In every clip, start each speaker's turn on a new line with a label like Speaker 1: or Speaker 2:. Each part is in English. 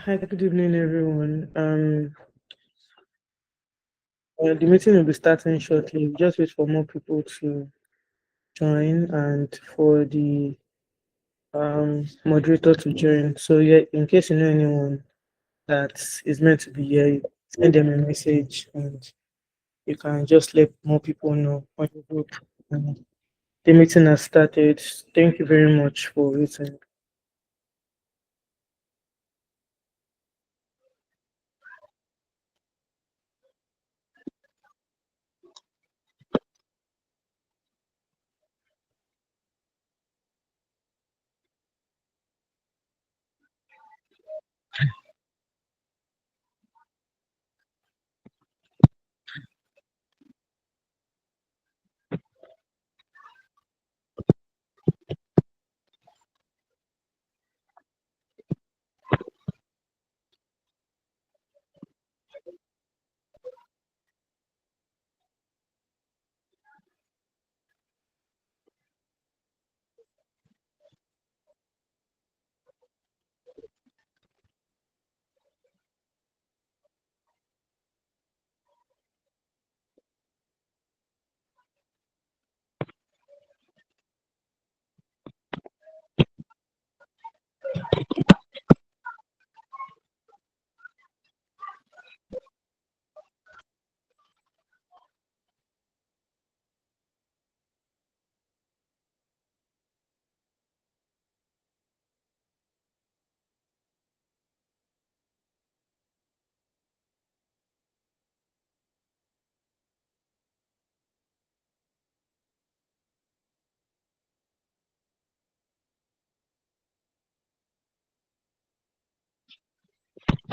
Speaker 1: Hi, good evening, everyone. The meeting will be starting shortly. Just wait for more people to join and for the moderator to join. So, yeah, in case you know anyone that is meant to be here, you send them a message and you can just let more people know on the group. And the meeting has started. Thank you very much for waiting.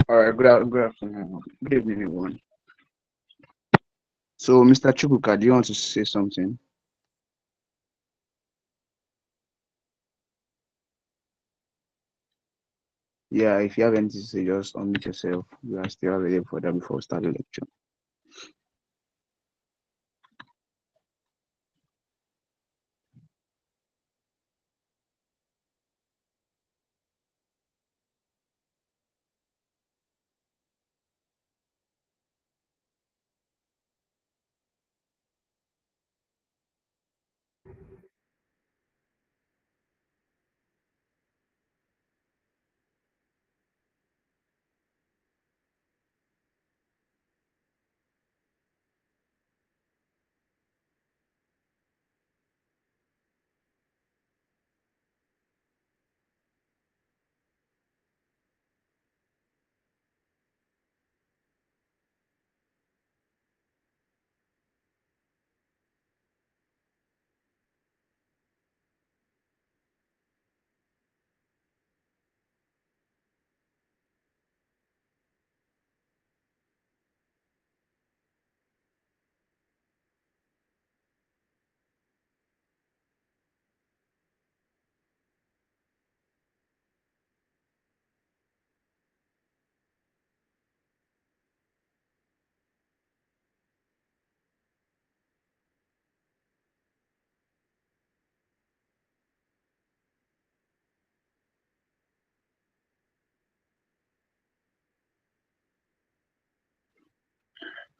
Speaker 2: All right, good afternoon. Good evening, everyone. So, Mr. Chubuka, do you want to say something? Yeah, if you have anything to say, just unmute yourself. We are still available for that before we start the lecture.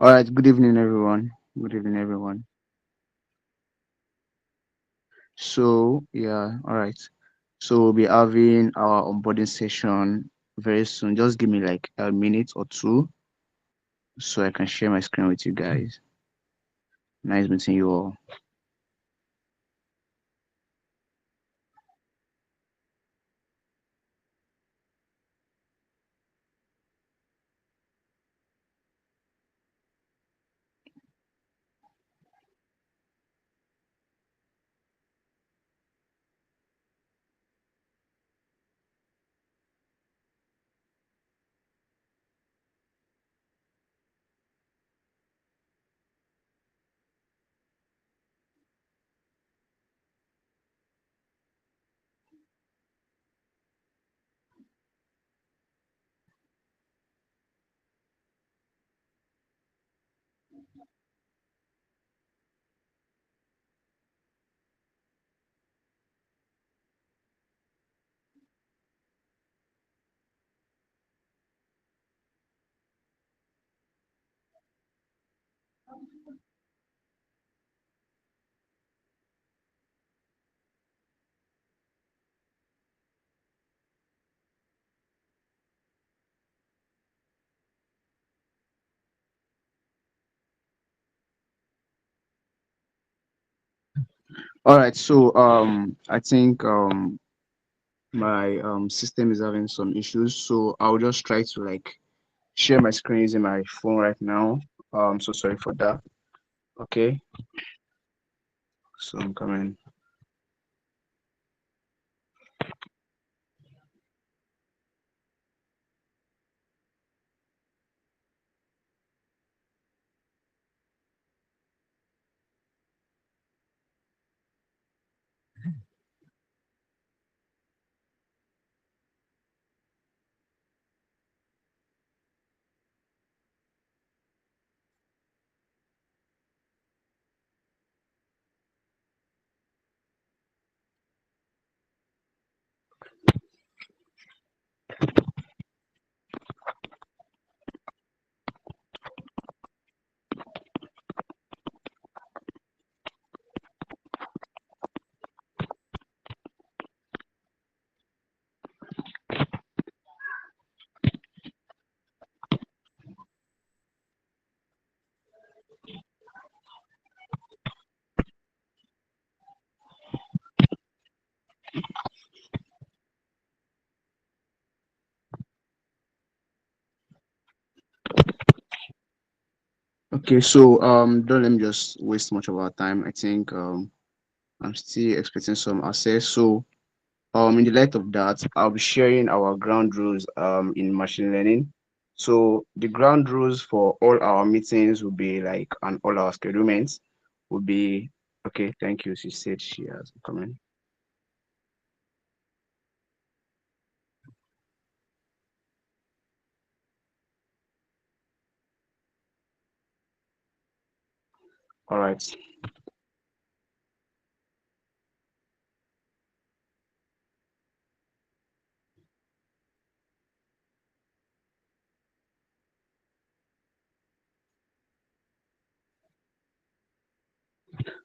Speaker 2: All right, good evening, everyone. Good evening, everyone. So, yeah, all right. So, we'll be having our onboarding session very soon. Just give me like a minute or two so I can share my screen with you guys. Nice meeting you all. All right. So I think my system is having some issues. So I'll just try to like share my screen using my phone right now. So sorry for that. Okay. So I'm coming. Okay. So don't let me just waste much of our time. I think I'm still expecting some access. So in the light of that, I'll be sharing our ground rules in machine learning. So the ground rules for all our meetings will be like, and all our schedulements will be, okay, thank you. She said she has a comment. All right.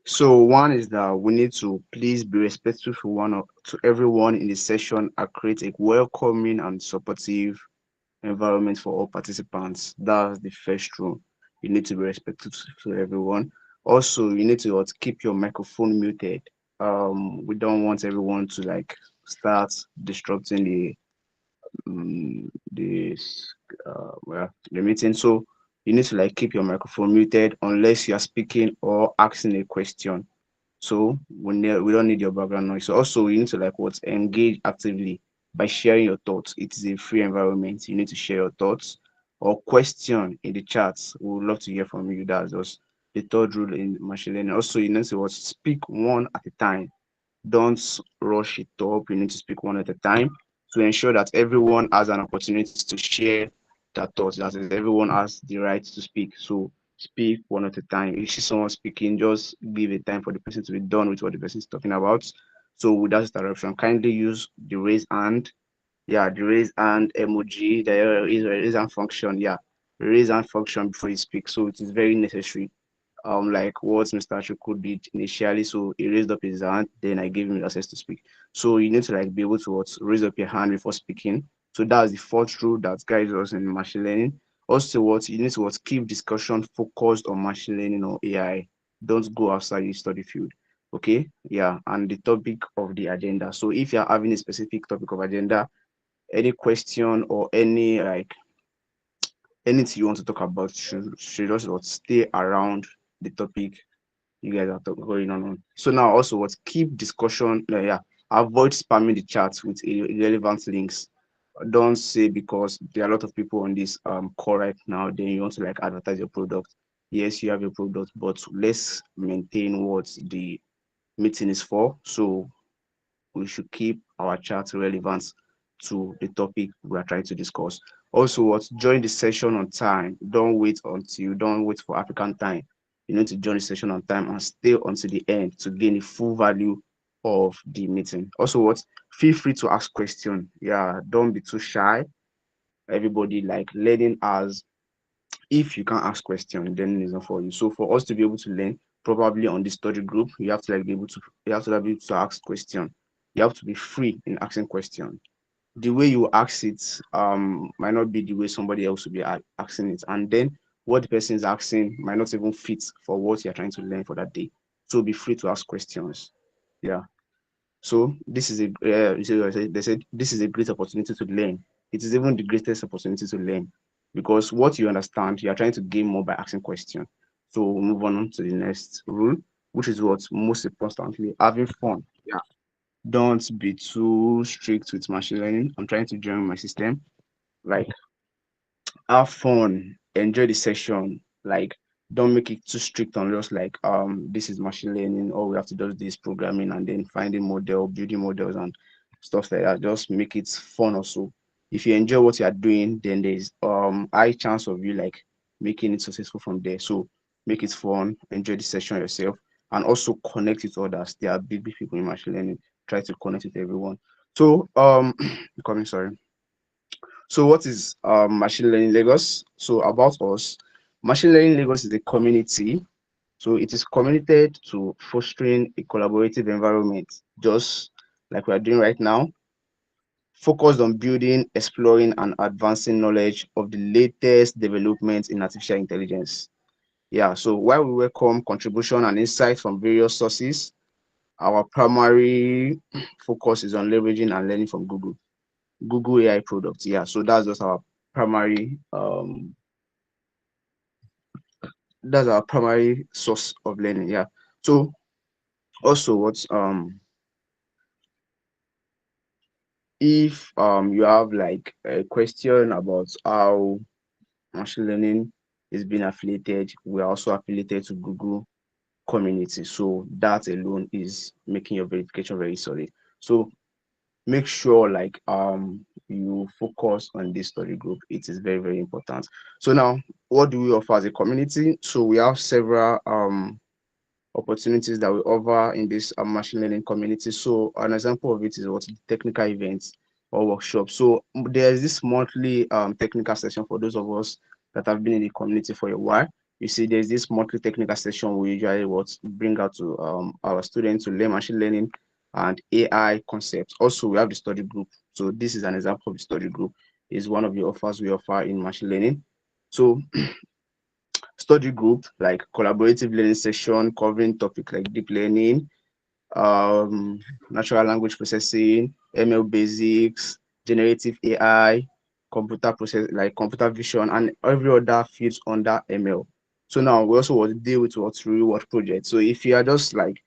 Speaker 2: So one is that we need to please be respectful to to everyone in the session and create a welcoming and supportive environment for all participants. That's the first rule. You need to be respectful to everyone. Also, you need to keep your microphone muted. We don't want everyone to like start disrupting the the meeting. So you need to like keep your microphone muted unless you are speaking or asking a question. So we don't need your background noise. So also you need to like what engage actively by sharing your thoughts. It is a free environment. You need to share your thoughts or question in the chats. We would love to hear from you. That's just the third rule in machine learning. Also, you need to what speak one at a time. Don't rush it up. You need to speak one at a time to ensure that everyone has an opportunity to share their thoughts. That is, everyone has the right to speak. So speak one at a time. If you see someone speaking, just give a time for the person to be done with what the person is talking about. So with that direction, kindly use the raise hand. Yeah, the raise hand emoji. There is a raise hand function. Yeah, raise hand function before you speak. So it is very necessary, like what Mr. Chuku did initially. So he raised up his hand, then I gave him access to speak. So you need to like be able to what, raise up your hand before speaking. So that's the fourth rule that guides us in machine learning. Also, what you need to what, keep discussion focused on machine learning or AI. Don't go outside your study field. Okay, yeah, and the topic of the agenda. So if you're having a specific topic of agenda, any question or any like anything you want to talk about should just what, stay around the topic you guys are going on. So now also what, keep discussion, yeah, avoid spamming the chat with irrelevant links. Don't say because there are a lot of people on this call right now, then you want to like advertise your product. Yes, you have your product, but let's maintain what the meeting is for. So we should keep our chat relevant to the topic we are trying to discuss. Also, what, join the session on time. Don't wait for African time. You need to join the session on time and stay until the end to gain the full value of the meeting. Also, what, feel free to ask questions. Yeah, don't be too shy. Everybody like learning as, if you can't ask questions, then it's not for you. So for us to be able to learn probably on this study group, you have to be able to ask questions. You have to be free in asking questions. The way you ask it might not be the way somebody else will be asking it. And then what the person is asking might not even fit for what you're trying to learn for that day. So be free to ask questions. Yeah. So this is a you see what I said? They said this is a great opportunity to learn. It is even the greatest opportunity to learn because what you understand, you are trying to gain more by asking questions. So we'll move on to the next rule, which is what most importantly having fun. Yeah. Don't be too strict with machine learning. I'm trying to join my system. Like have fun, enjoy the session. Like, don't make it too strict on just like this is machine learning, or we have to do this programming and then finding model, building models and stuff like that. Just make it fun also. If you enjoy what you are doing, then there's high chance of you like making it successful from there. So make it fun, enjoy the session yourself, and also connect with others. There are big people in machine learning. Try to connect with everyone. So coming sorry. So what is Machine Learning Lagos? So about us, Machine Learning Lagos is a community. So it is committed to fostering a collaborative environment, just like we are doing right now, focused on building, exploring, and advancing knowledge of the latest developments in artificial intelligence. Yeah, so while we welcome contribution and insight from various sources, our primary focus is on leveraging and learning from Google AI products. Yeah, so primary um that's our primary source of learning. Yeah. So also what's if you have like a question about how machine learning is being affiliated, we are also affiliated to Google community. So that alone is making your verification very solid. So make sure like you focus on this study group. It is very important. So now what do we offer as a community? So we have several opportunities that we offer in this machine learning community. So an example of it is what technical events or workshops. So there is this monthly technical session for those of us that have been in the community for a while. You see, there's this monthly technical session we usually what bring out to our students to learn machine learning and AI concepts. Also, we have the study group. So this is an example of the study group. Is one of the offers we offer in machine learning. So study group like collaborative learning session covering topics like deep learning, um, natural language processing, ML basics, generative AI, computer vision, and every other fields under ML. So now we also want to deal with what's reward project. So if you are just like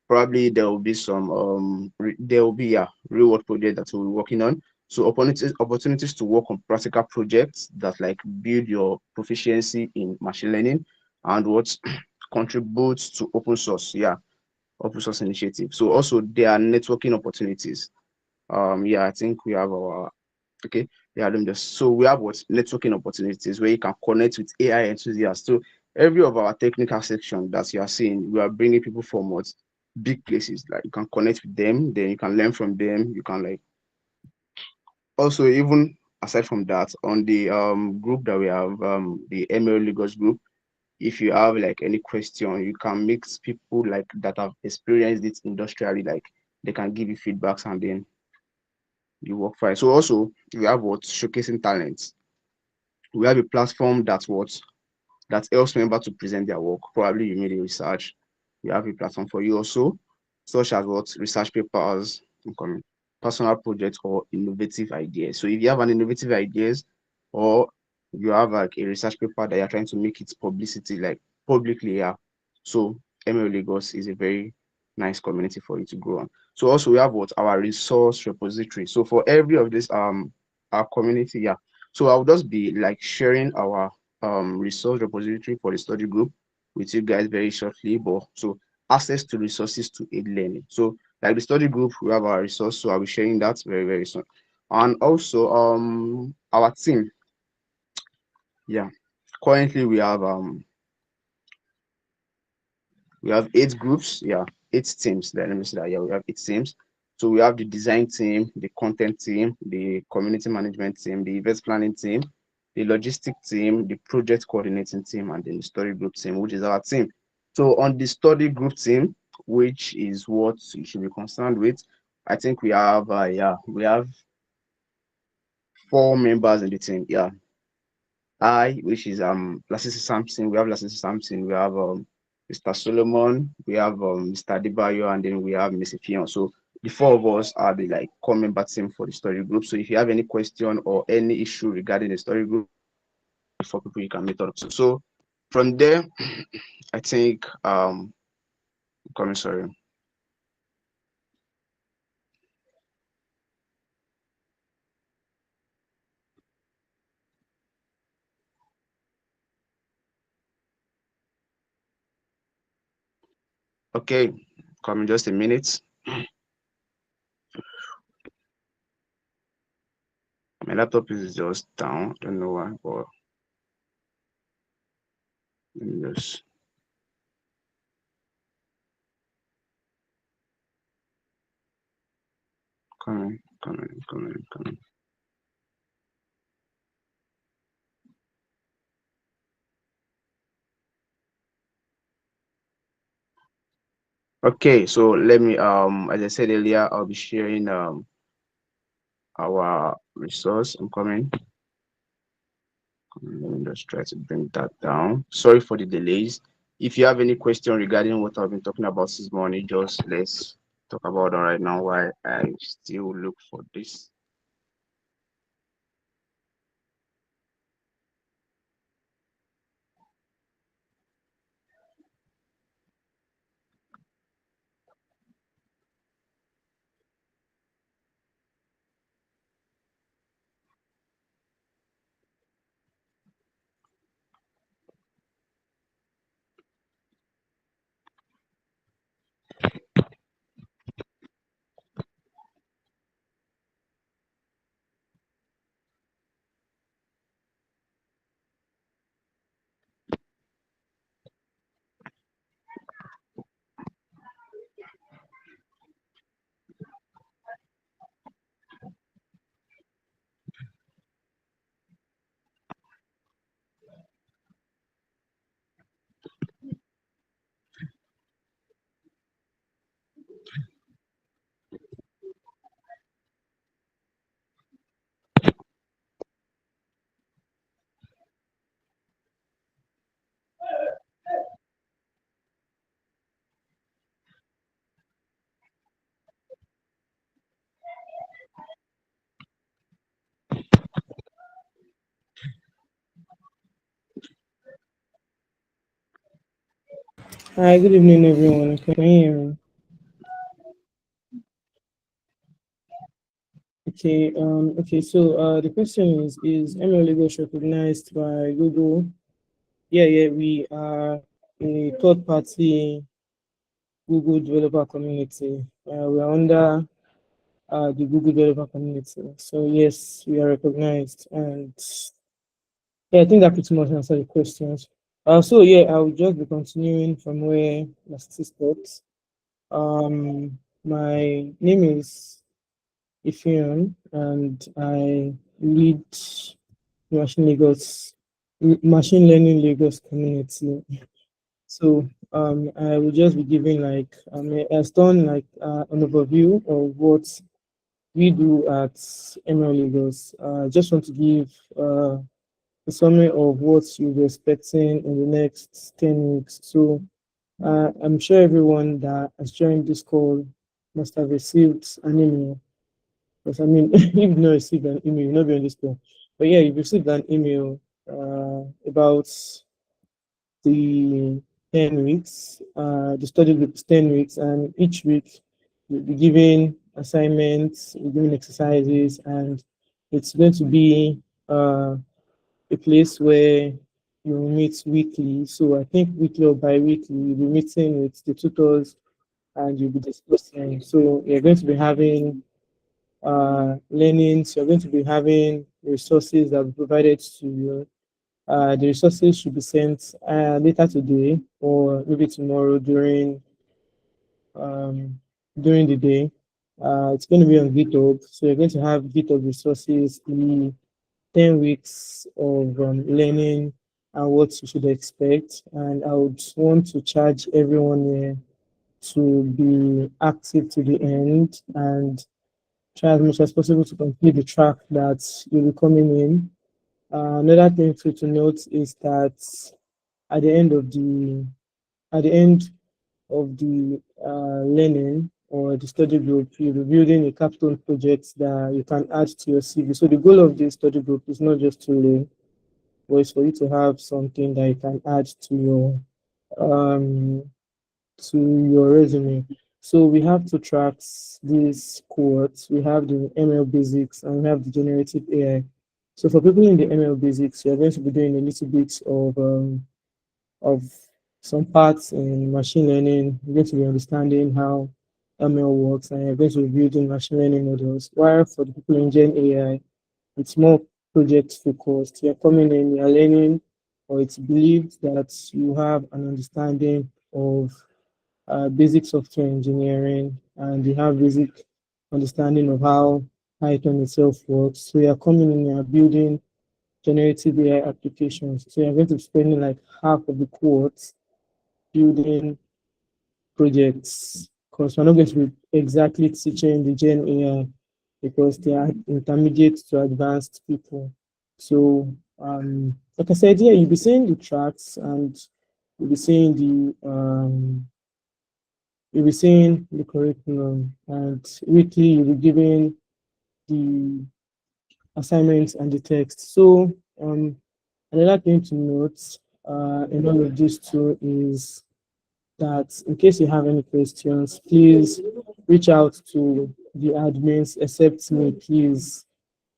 Speaker 2: probably there will be some there will be a reward project that we'll be working on. So opportunities to work on practical projects that like build your proficiency in machine learning and what contributes to open source. Yeah, open source initiative. So also there are networking opportunities. Yeah, I think we have our okay. Yeah, let me just so we have what networking opportunities where you can connect with AI enthusiasts. So every of our technical section that you are seeing, we are bringing people from what big places. Like you can connect with them, then you can learn from them. You can like also even aside from that, on the group that we have, the ML Lagos group, if you have like any question, you can mix people like that have experienced it industrially, like they can give you feedbacks and then you work fine. So also we have what showcasing talents. We have a platform that helps members to present their work. Probably you made a research. We have a platform for you also, such as what research papers, incoming, personal projects or innovative ideas. So if you have an innovative ideas or you have like a research paper that you're trying to make it publicity, like publicly, yeah. So ML Lagos is a very nice community for you to grow on. So also we have what our resource repository. So for every of this our community, yeah. So I'll just be like sharing our resource repository for the study group with you guys very shortly. But so access to resources to aid learning. So like the study group, we have our resource. So I'll be sharing that very soon. And also our team. Yeah. Currently we have 8 groups, yeah, 8 teams. Let me see that. Yeah, we have 8 teams. So we have the design team, the content team, the community management team, the event planning team, the logistic team, the project coordinating team, and then the study group team, which is our team. So on the study group team, which is what you should be concerned with, I think we have 4 members in the team. Yeah, which is Lasisi Samson. We have Lasisi Samson. We have Mr. Solomon, we have Mr. Adebayo, and then we have Miss Ifion. So the four of us are the like common team for the story group. So if you have any question or any issue regarding the story group, for people you can meet up. So from there, I think coming sorry. Okay, coming just a minute. My laptop is just down. I don't know why, but let me just coming. Okay, so let me as I said earlier, I'll be sharing our resource. I'm coming. Let me just try to bring that down. Sorry for the delays. If you have any question regarding what I've been talking about this morning, just let's talk about it right now while I still look for this.
Speaker 1: Hi, good evening, everyone. Can you hear me? Okay. So, the question is ML Lagos recognized by Google? Yeah. We are a third-party Google developer community. We are under the Google developer community. So, yes, we are recognized, and yeah, I think that pretty much answers the questions. So yeah, I will just be continuing from where my sister stopped. My name is Ifion, and I lead Machine Lagos, Machine Learning Lagos community. So I will just be giving like I've done like an overview of what we do at ML Lagos. I just want to give a summary of what you'll be expecting in the next 10 weeks. So I'm sure everyone that has joined this call must have received an email. Because I mean, if you've not received an email, you'll not be on this call. But yeah, you've received an email about the 10 weeks, the study group is 10 weeks, and each week you'll be given assignments, you'll be given exercises, and it's going to be a place where you meet weekly. So I think weekly or bi-weekly, you'll be meeting with the tutors and you'll be discussing. So you're going to be having learnings, you're going to be having resources that will be provided to you. The resources should be sent later today or maybe tomorrow um, during the day. It's going to be on GitHub. So you're going to have GitHub resources, the 10 weeks of learning and what you should expect. And I would want to charge everyone here to be active to the end and try as much as possible to complete the track that you'll be coming in. Another thing to note is that at the end of the at the end of the learning or the study group, you'll be building a capstone project that you can add to your CV. So the goal of this study group is not just to learn, but it's for you to have something that you can add um, to your resume. So we have two tracks, these cohorts. We have the ML basics and we have the generative AI. So for people in the ML basics, you're going to be doing a little bit of some parts in machine learning. You're going to be understanding how ML works and you're going to be building machine learning models. While for the people in Gen AI, it's more project focused. You're coming in, you're learning, or it's believed that you have an understanding of basic software engineering and you have basic understanding of how Python itself works. So you're coming in, you're building generative AI applications. So you're going to be spending like half of the course building projects because we're not going to be exactly teaching the Gen AI because they are intermediate to advanced people. So, like I said, yeah, you'll be seeing the tracks and you'll be seeing the curriculum, and weekly you'll be given the assignments and the text. So, another thing to note in all of this too is that in case you have any questions, please reach out to the admins, except me, please.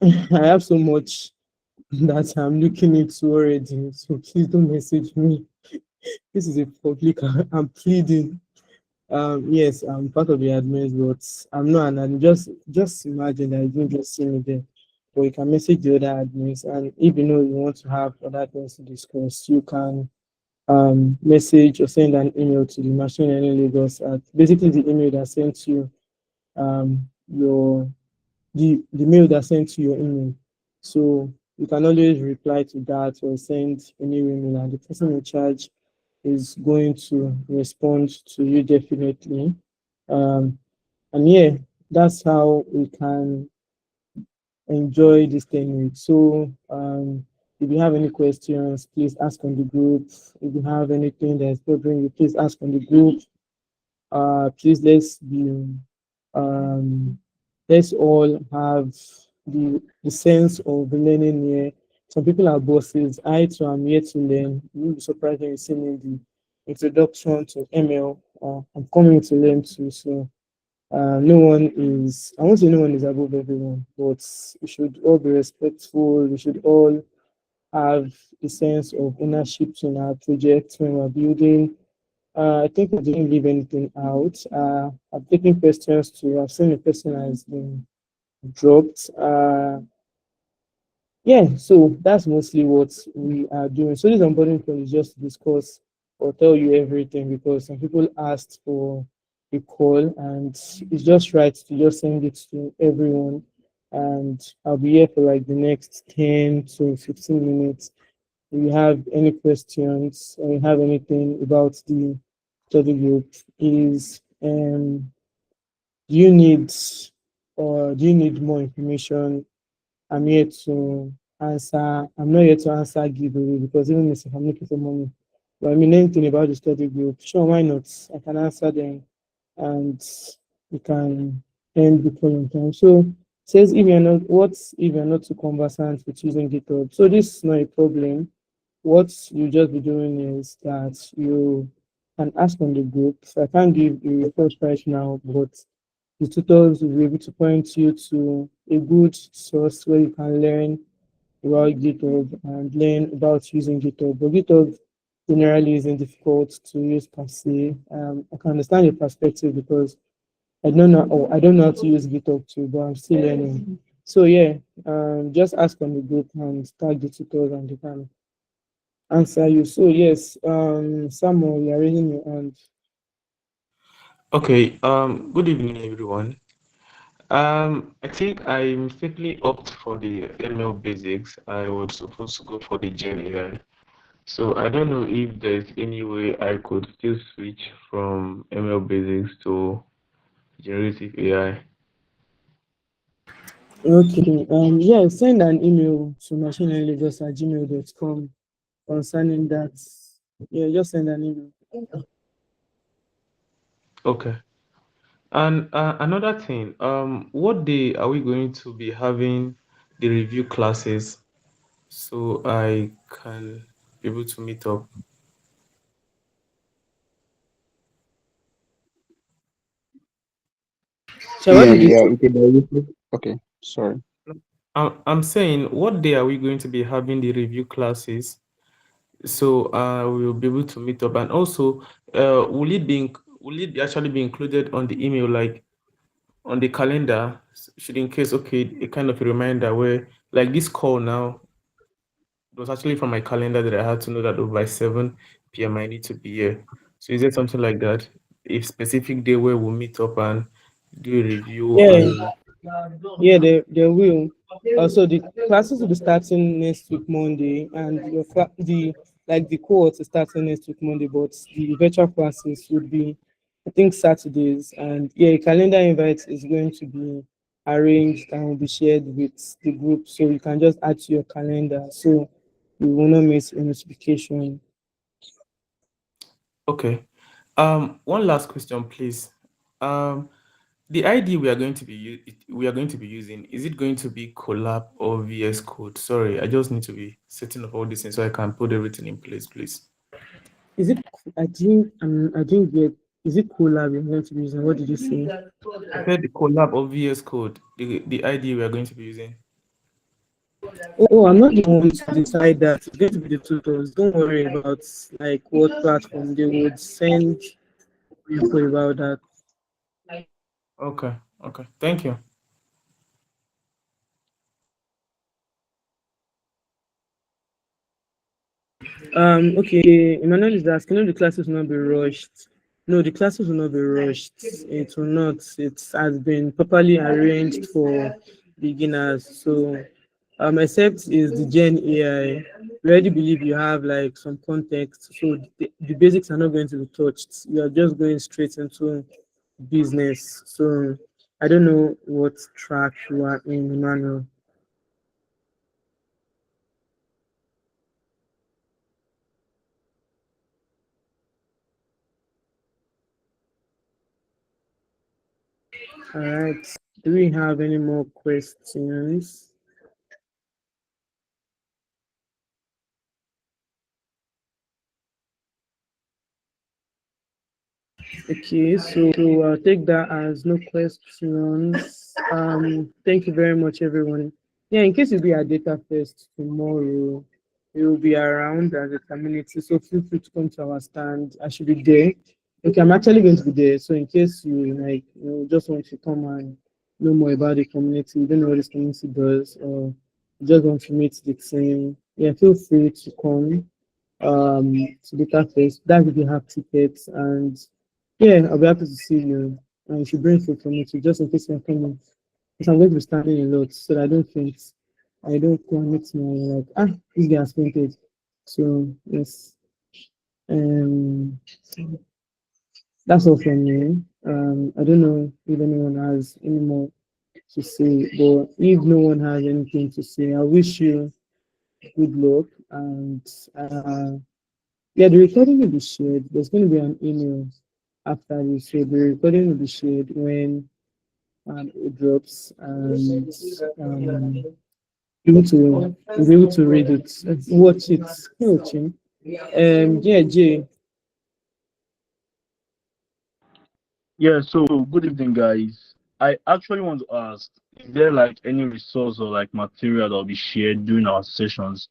Speaker 1: I have so much that I'm looking into already, so please don't message me. This is a public, I'm pleading. Yes, I'm part of the admins, but I'm not an admin. Just imagine that you don't just see me there. But you can message the other admins, and if you know you want to have other things to discuss, you can message or send an email to the Machine Learning Lagos at basically the email that sent you your the mail that sent you your email. So you can always reply to that or send a new email, and the person in charge is going to respond to you definitely. Um, and yeah, that's how we can enjoy this 10 weeks. So if you have any questions, please ask on the group. If you have anything that's bothering you, please ask on the group. Please um, let's all have the sense of learning here. Some people are bosses. I too am here to learn. You'll be surprised when you see me in the introduction to ML. I'm coming to learn too. So no one is, I won't say no one is above everyone, but we should all be respectful. We should all have a sense of ownership in our project when we're building. I think I didn't leave anything out. I've taken questions too. I've seen a question has been dropped. Yeah, so that's mostly what we are doing. So this onboarding call is just to discuss or tell you everything because some people asked for a call and it's just right to just send it to everyone. And I'll be here for like the next 10 to 15 minutes. If you have any questions or you have anything about the study group, is do you need do you need more information? I'm here to answer. I'm not here to answer giveaway because even if I'm looking for money, but I mean anything about the study group, sure, why not? I can answer them, and we can end the call on time. So it says if you're not, what if you're not too conversant with using GitHub? So this is not a problem. What you just be doing is that you can ask on the group. So I can't give a resource right now, but the tutors will be able to point you to a good source where you can learn about GitHub and learn about using GitHub. But GitHub generally isn't difficult to use per se. I can understand your perspective because I don't know how to use GitHub too, but I'm still learning. So yeah, just ask on the group and tag the tutors and they can answer you. So yes, Samuel, you're raising your hand.
Speaker 3: Okay, good evening, everyone. I think I mistakenly opt for the ML basics. I was supposed to go for the Gen AI. So I don't know if there's any way I could still switch from ML basics to generative AI.
Speaker 1: Okay. Yeah, send an email to machinelagos@gmail.com concerning that. Yeah, just send an email.
Speaker 3: Okay. And another thing, what day are we going to be having the review classes so I can be able to meet up?
Speaker 1: So what did you say?
Speaker 2: Okay, but okay, sorry.
Speaker 3: I'm saying, what day are we going to be having the review classes so we'll be able to meet up? And also, will it actually be included on the email, like on the calendar, should in case, okay, a kind of a reminder where like this call now, it was actually from my calendar that I had to know that, oh, by 7 p.m. I need to be here. So is there something like that? A specific day where we'll meet up and do a review
Speaker 1: Yeah,
Speaker 3: and
Speaker 1: yeah, they will. Also, the classes will be starting next week Monday, and the like the cohort is starting next week Monday, but the virtual classes would be, I think, Saturdays. And yeah, calendar invite is going to be arranged and will be shared with the group, so you can just add to your calendar, so you will not miss a notification.
Speaker 3: okay. One last question, please. Um, the ID we are going to be using, is it going to be Collab or VS Code? Sorry, I just need to be setting up all this things so I can put everything in place, please.
Speaker 1: Is it? I didn't get. Is it Collab you're going to be using? What did you say?
Speaker 3: I said the Collab or VS Code, the ID we are going to be using.
Speaker 1: Oh, I'm not the one to decide that. It's going to be the tutors. Don't worry about like what platform they would send info about that.
Speaker 3: Okay, okay. Thank you.
Speaker 1: Okay, Emmanuel is asking, no, the classes will not be rushed. No, the classes will not be rushed. It will not. It has been properly arranged for beginners. So, except is the Gen AI. We already believe you have like some context. So the basics are not going to be touched. You are just going straight into business. So I don't know what track you are in, Emmanuel. All right. Do we have any more questions? Okay, so I'll take that as no questions. Thank you very much, everyone. Yeah, in case you'll be at Data Fest tomorrow, we will be around as a community, so feel free to come to our stand. I should be there. Okay, I'm actually going to be there. So in case you like, just want to come and know more about the community, you don't know what this community does, or you just want to meet the team, yeah, feel free to come to Data Fest. That if you have tickets, and yeah, I'll be happy to see you. And you should bring food for me too, just in case you're coming. Because I'm going to be standing a lot, so that I don't faint. I don't want to make me like, this guy has fainted. So yes, um, that's all from me. I don't know if anyone has any more to say, but if no one has anything to say, I wish you good luck. And yeah, the recording will be shared. There's going to be an email after this, so the recording will be shared when it drops, and you'll be able to read it, watch it, watching. Yeah, Jay.
Speaker 4: Yeah, so good evening, guys. I actually want to ask, is there like any resource or like material that will be shared during our sessions,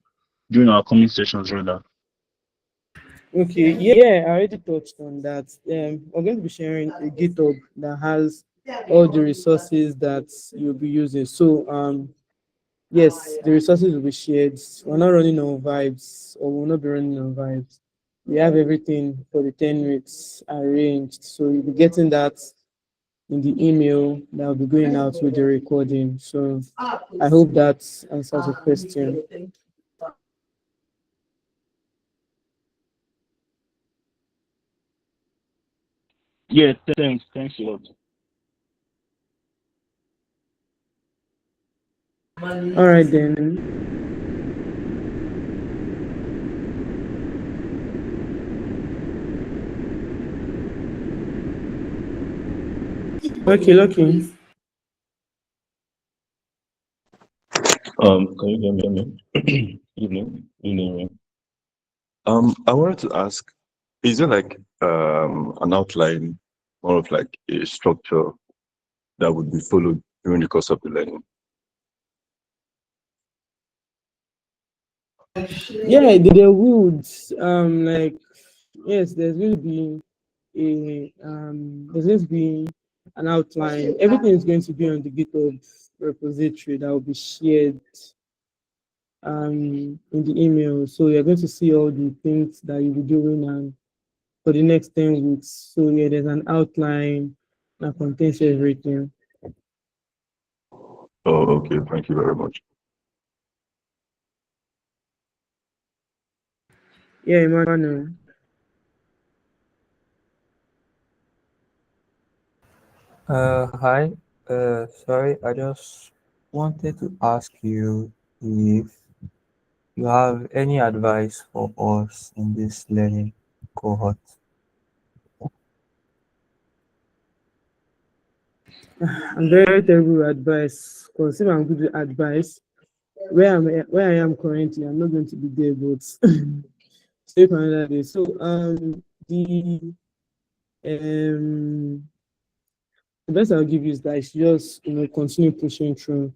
Speaker 4: during our coming sessions rather?
Speaker 1: Okay, yeah, I already touched on that. We're going to be sharing a GitHub that has all the resources that you'll be using. So, yes, the resources will be shared. We're not running on vibes, or we'll not be running on vibes. We have everything for the 10 weeks arranged. So you'll be getting that in the email that will be going out with the recording. So I hope that answers the question.
Speaker 4: Yeah, thanks a lot.
Speaker 1: All right, then. Okay, lucky.
Speaker 5: Can you hear me? Evening, evening. I wanted to ask, is there like an outline, more of like a structure that would be followed during the course of the learning?
Speaker 1: Yeah, there would like yes, there's going to be an outline. Everything is going to be on the GitHub repository that will be shared in the email. So you're going to see all the things that you'll be doing and for the next 10 weeks. So yeah, there's an outline that contains everything.
Speaker 5: Oh, okay. Thank you very much.
Speaker 1: Yeah, Emmanuel.
Speaker 6: Hi. Sorry, I just wanted to ask you if you have any advice for us in this learning cohort.
Speaker 1: I'm very terrible with advice because if I'm good with advice, where I am currently, I'm not going to be there, but stay for another day. So um the best I'll give you is that you should just continue pushing through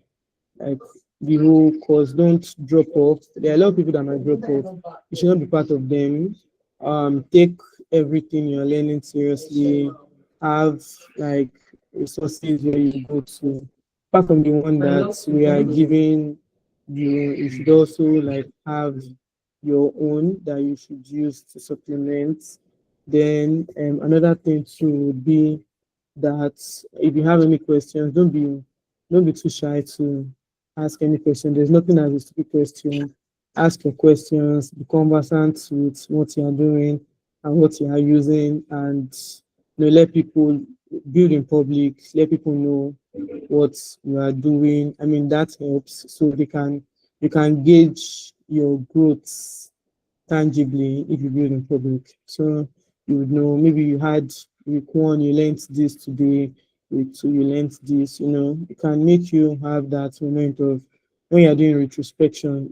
Speaker 1: like the whole course. Don't drop off. There are a lot of people that might drop off. You should not be part of them. Take everything you're learning seriously. Have like resources where you go to. Apart from the one that we are giving you, you should also like have your own that you should use to supplement. Then another thing too would be that if you have any questions, don't be too shy to ask any question. There's nothing as a stupid question. Ask your questions, be conversant with what you are doing and what you are using, and let people build in public, let people know what you are doing. I mean that helps so they can you can gauge your growth tangibly if you build in public. So you would know maybe you had week one, you learned this today, week two, you learned this, it can make you have that moment of when you're doing retrospection,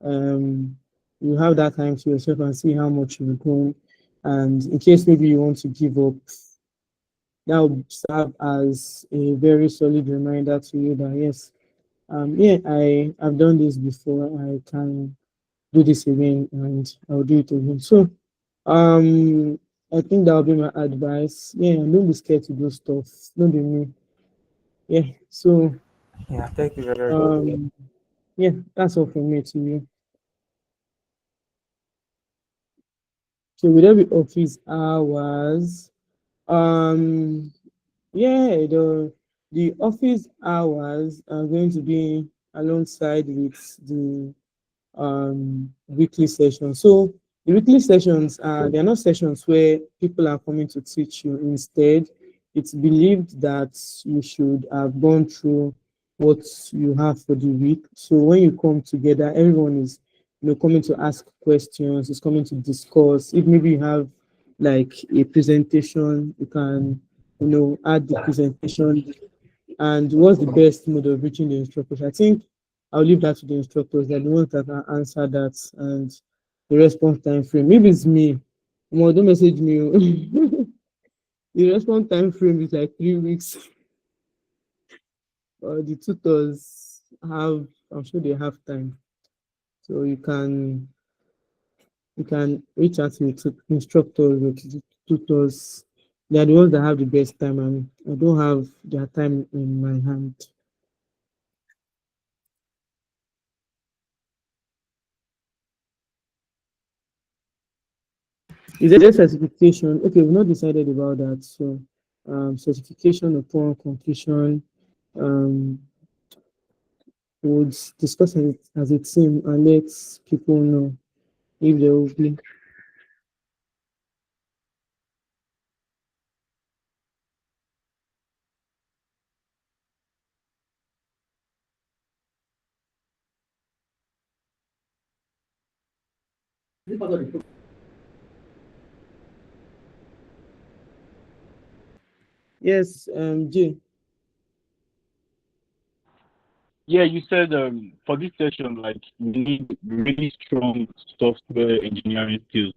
Speaker 1: um you have that time to yourself and see how much you've grown. And in case maybe you want to give up, that will serve as a very solid reminder to you that yes, yeah, I've done this before, I can do this again and I'll do it again. So I think that will be my advice. Yeah, and don't be scared to do stuff. Don't be me. Yeah. So
Speaker 6: Yeah, thank you very much.
Speaker 1: um yeah, that's all from me to you. So with every office hours, um yeah, the office hours are going to be alongside with the weekly sessions. So the weekly sessions are they're not sessions where people are coming to teach you. Instead, it's believed that you should have gone through what you have for the week. So when you come together, everyone is coming to ask questions, is coming to discuss. If maybe you have like a presentation, you can add the presentation. And what's the best mode of reaching the instructors? I think I'll leave that to the instructors. They're the ones that can answer that and the response time frame. Maybe it's me. Well, don't message me. The response time frame is like 3 weeks. The tutors have, I'm sure they have time. So you can reach out to instructors or to the tutors. They are the ones that have the best time, and I don't have their time in my hand. Is there certification? Okay, we've not decided about that. So, certification upon completion, um, would discuss as a team and let people know if they will be. Yes, Jay.
Speaker 4: Yeah, you said for this session, like we need really strong software engineering skills.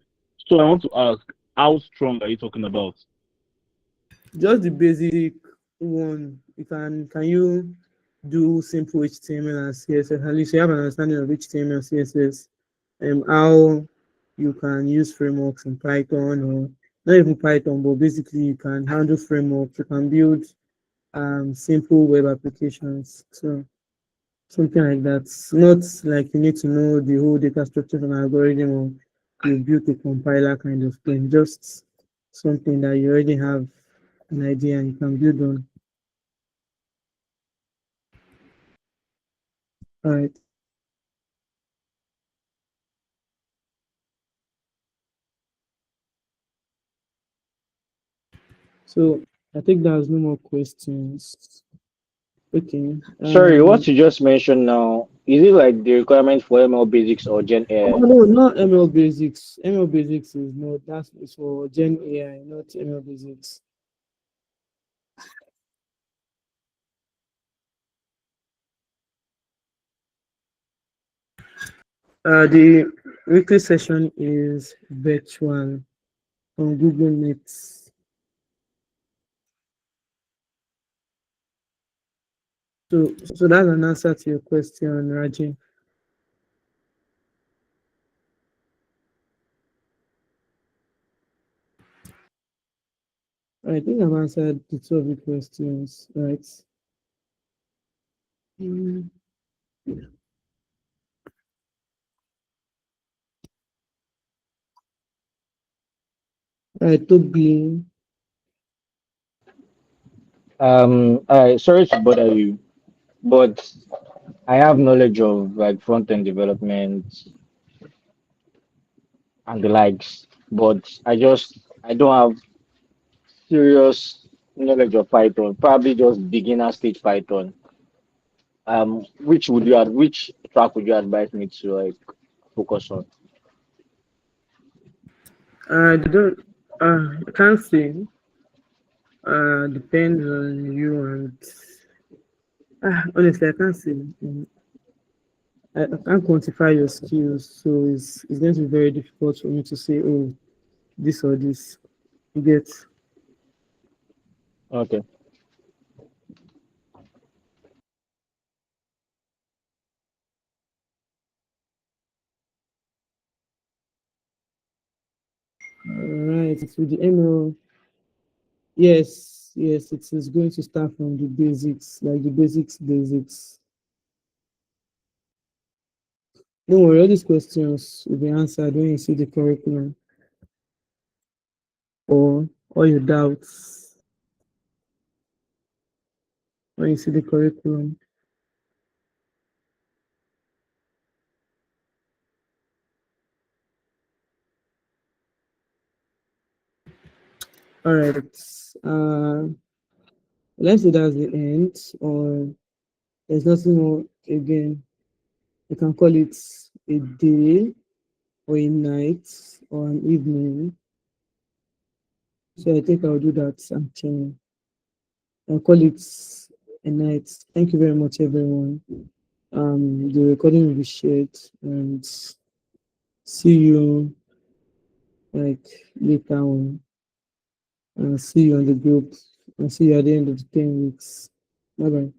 Speaker 4: So I want to ask, how strong are you talking about?
Speaker 1: Just the basic one. Can you do simple HTML and CSS? At least you have an understanding of HTML and CSS, and how you can use frameworks in Python, or not even Python, but basically you can handle frameworks. You can build simple web applications. So something like that. Not like you need to know the whole data structure and algorithm, or you build a compiler kind of thing. Just something that you already have an idea and you can build on. All right. So I think there's no more questions. Okay.
Speaker 7: Sorry, what you just mentioned now, is it like the requirement for ML basics or Gen
Speaker 1: Oh
Speaker 7: AI?
Speaker 1: no, not ML basics. ML basics is not, that's is for Gen AI, not ML basics. The weekly session is virtual on Google Meets. So that's an answer to your question, Raji. I think I've answered the two of the questions, right? Mm. Right, Toby.
Speaker 7: Sorry to bother you, but I have knowledge of like front end development and the likes, but I don't have serious knowledge of Python. Probably just beginner stage Python. Which track would you advise me to like focus on?
Speaker 1: I don't. I can't say. Depends on you and. Honestly, I can't say. I can't quantify your skills, so it's going to be very difficult for me to say, oh, this or this. You get.
Speaker 7: Okay.
Speaker 1: Right. With the ML, yes, yes, it is going to start from the basics, like the basics. Don't worry, all these questions will be answered when you see the curriculum, or all your doubts when you see the curriculum. All right. Let's say that's the end, or there's nothing more again. You can call it a day or a night or an evening. So I think I'll do that actually. I'll call it a night. Thank you very much, everyone. The recording will be shared, and see you like later on. And see you on the group, and see you at the end of the 10 weeks. Bye bye.